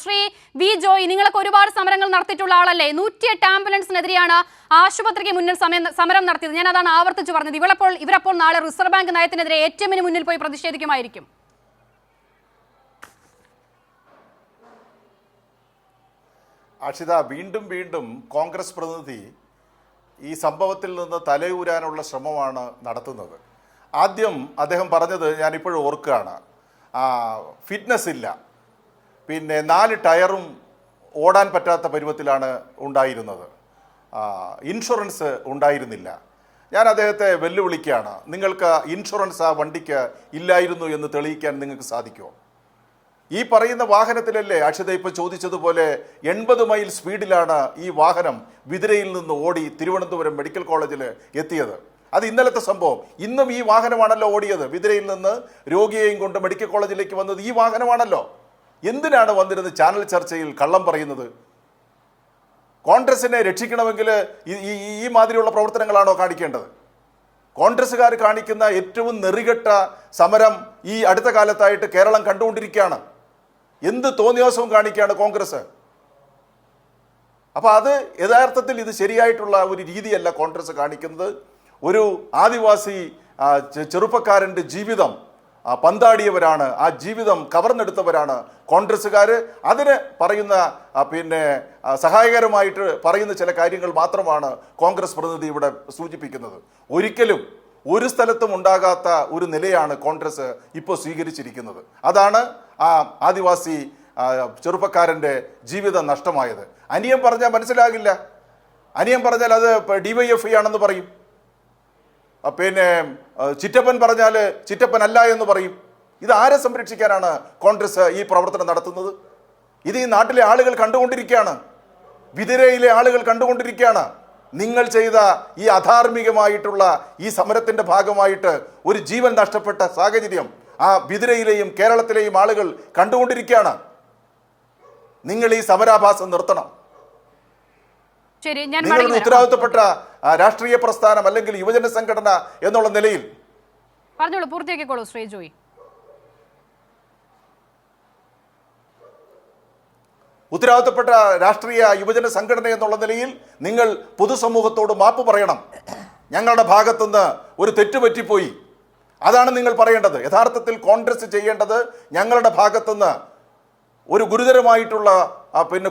Shri V Joy, നിങ്ങളൊക്കെ ഒരുപാട് സമരങ്ങൾ നടത്തിയിട്ടുള്ള ആളല്ലേ? 108 ആംബുലൻസിനെതിരെയാണ് ആശുപത്രിക്ക് മുന്നിൽ സമരം നടത്തിയത്. ഞാൻ അതാണ് ആവർത്തിച്ചു പറഞ്ഞത്. ഇവരപ്പോൾ നാളെ റിസർവ് ബാങ്ക് നയത്തിനെതിരെ ATM-ന് മുന്നിൽ പോയി പ്രതിഷേധിക്കുമായിരിക്കും. അക്ഷിത, വീണ്ടും വീണ്ടും കോൺഗ്രസ് പ്രതിനിധി ഈ സംഭവത്തിൽ നിന്ന് തലയൂരാനുള്ള ശ്രമമാണ് നടത്തുന്നത്. ആദ്യം അദ്ദേഹം പറഞ്ഞത് ഞാനിപ്പോഴും ഓർക്കുകയാണ്, ഫിറ്റ്നസ് ഇല്ല, പിന്നെ 4 ടയറും ഓടാൻ പറ്റാത്ത പരുവത്തിലാണ് ഉണ്ടായിരുന്നത്, ഇൻഷുറൻസ് ഉണ്ടായിരുന്നില്ല. ഞാൻ അദ്ദേഹത്തെ വെല്ലുവിളിക്കുകയാണ്, നിങ്ങൾക്ക് ഇൻഷുറൻസ് ആ വണ്ടിക്ക് ഇല്ലായിരുന്നു എന്ന് തെളിയിക്കാൻ നിങ്ങൾക്ക് സാധിക്കുമോ? ഈ പറയുന്ന വാഹനത്തിലല്ലേ അക്ഷിത ഇപ്പോൾ ചോദിച്ചതുപോലെ 80 മൈൽ സ്പീഡിലാണ് ഈ വാഹനം വിതുരയിൽ നിന്ന് ഓടി തിരുവനന്തപുരം മെഡിക്കൽ കോളേജിൽ എത്തിയത്. അത് ഇന്നലത്തെ സംഭവം. ഇന്നും ഈ വാഹനമാണല്ലോ ഓടിയത്. വിതുരയിൽ നിന്ന് രോഗിയെയും കൊണ്ട് മെഡിക്കൽ കോളേജിലേക്ക് വന്നത് ഈ വാഹനമാണല്ലോ. എന്തിനാണ് വന്നിരുന്നത് ചാനൽ ചർച്ചയിൽ കള്ളം പറയുന്നത്? കോൺഗ്രസിനെ രക്ഷിക്കണമെങ്കിൽ ഈ മാതിരിയുള്ള പ്രവർത്തനങ്ങളാണോ കാണിക്കേണ്ടത്? കോൺഗ്രസ്സുകാർ കാണിക്കുന്ന ഏറ്റവും നെറികെട്ട സമരം ഈ അടുത്ത കാലത്തായിട്ട് കേരളം കണ്ടുകൊണ്ടിരിക്കുകയാണ്. എന്ത് തോന്നിയാസവും കാണിക്കുകയാണ് കോൺഗ്രസ്. അപ്പോൾ അത് യഥാർത്ഥത്തിൽ ഇത് ശരിയായിട്ടുള്ള ഒരു രീതിയല്ല കോൺഗ്രസ് കാണിക്കുന്നത്. ഒരു ആദിവാസി ചെറുപ്പക്കാരൻ്റെ ജീവിതം പന്താടിയവരാണ്, ആ ജീവിതം കവർന്നെടുത്തവരാണ് കോൺഗ്രസ്സുകാർ. അതിന് പറയുന്ന സഹായകരമായിട്ട് പറയുന്ന ചില കാര്യങ്ങൾ മാത്രമാണ് കോൺഗ്രസ് പ്രതിനിധി ഇവിടെ സൂചിപ്പിക്കുന്നത്. ഒരിക്കലും ഒരു സ്ഥലത്തും ഉണ്ടാകാത്ത ഒരു നിലയാണ് കോൺഗ്രസ് ഇപ്പോൾ സ്വീകരിച്ചിരിക്കുന്നത്. അതാണ് ആ ആദിവാസി ചെറുപ്പക്കാരൻ്റെ ജീവിതം നഷ്ടമായത്. അനിയൻ പറഞ്ഞാൽ മനസ്സിലാകില്ല. അനിയൻ പറഞ്ഞാൽ അത് DYFI ആണെന്ന് പറയും. ചിറ്റപ്പൻ പറഞ്ഞാൽ ചിറ്റപ്പൻ അല്ല എന്ന് പറയും. ഇത് ആരെ സംരക്ഷിക്കാനാണ് കോൺഗ്രസ് ഈ പ്രവർത്തനം നടത്തുന്നത്? ഇത് ഈ നാട്ടിലെ ആളുകൾ കണ്ടുകൊണ്ടിരിക്കുകയാണ്, വിതുരയിലെ ആളുകൾ കണ്ടുകൊണ്ടിരിക്കുകയാണ്. നിങ്ങൾ ചെയ്ത ഈ അധാർമികമായിട്ടുള്ള ഈ സമരത്തിൻ്റെ ഭാഗമായിട്ട് ഒരു ജീവൻ നഷ്ടപ്പെട്ട സാഹചര്യം ആ വിതുരയിലെയും കേരളത്തിലെയും ആളുകൾ കണ്ടുകൊണ്ടിരിക്കുകയാണ്. നിങ്ങൾ ഈ സമരാഭാസം നിർത്തണം. നിങ്ങളുടെ ഉത്തരവാദിത്തപ്പെട്ട രാഷ്ട്രീയ പ്രസ്ഥാനം അല്ലെങ്കിൽ യുവജന സംഘടന എന്നുള്ള നിലയിൽ പറഞ്ഞോളൂ, പൂർത്തിയാക്കിക്കോളൂ ശ്രീ ജോയ്. ഉത്തരവാദിത്തപ്പെട്ട രാഷ്ട്രീയ യുവജന സംഘടന എന്നുള്ള നിലയിൽ നിങ്ങൾ പൊതുസമൂഹത്തോട് മാപ്പ് പറയണം. ഞങ്ങളുടെ ഭാഗത്തുനിന്ന് ഒരു തെറ്റുപറ്റിപ്പോയി, അതാണ് നിങ്ങൾ പറയേണ്ടത്. യഥാർത്ഥത്തിൽ കോൺഗ്രസ് ചെയ്യേണ്ടത് ഞങ്ങളുടെ ഭാഗത്തുനിന്ന് ഒരു ഗുരുതരമായിട്ടുള്ള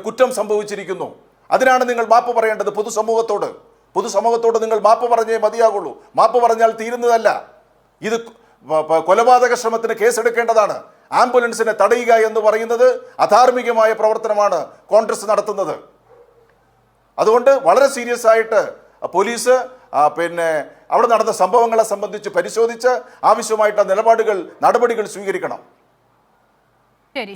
കുറ്റം സംഭവിച്ചിരിക്കുന്നു, അതിനാണ് നിങ്ങൾ മാപ്പ് പറയേണ്ടത് പൊതുസമൂഹത്തോട് നിങ്ങൾ മാപ്പ് പറഞ്ഞേ മതിയാകുള്ളൂ. മാപ്പ് പറഞ്ഞാൽ തീരുന്നതല്ല. ഇത് കൊലപാതക ശ്രമത്തിന് കേസെടുക്കേണ്ടതാണ്. ആംബുലൻസിനെ തടയുക എന്ന് പറയുന്നത് അധാർമികമായ പ്രവർത്തനമാണ് കോൺഗ്രസ് നടത്തുന്നത്. അതുകൊണ്ട് വളരെ സീരിയസ് ആയിട്ട് പോലീസ് അവിടെ നടന്ന സംഭവങ്ങളെ സംബന്ധിച്ച് പരിശോധിച്ച് ആവശ്യമായിട്ടുള്ള നടപടികൾ സ്വീകരിക്കണം. ശരി.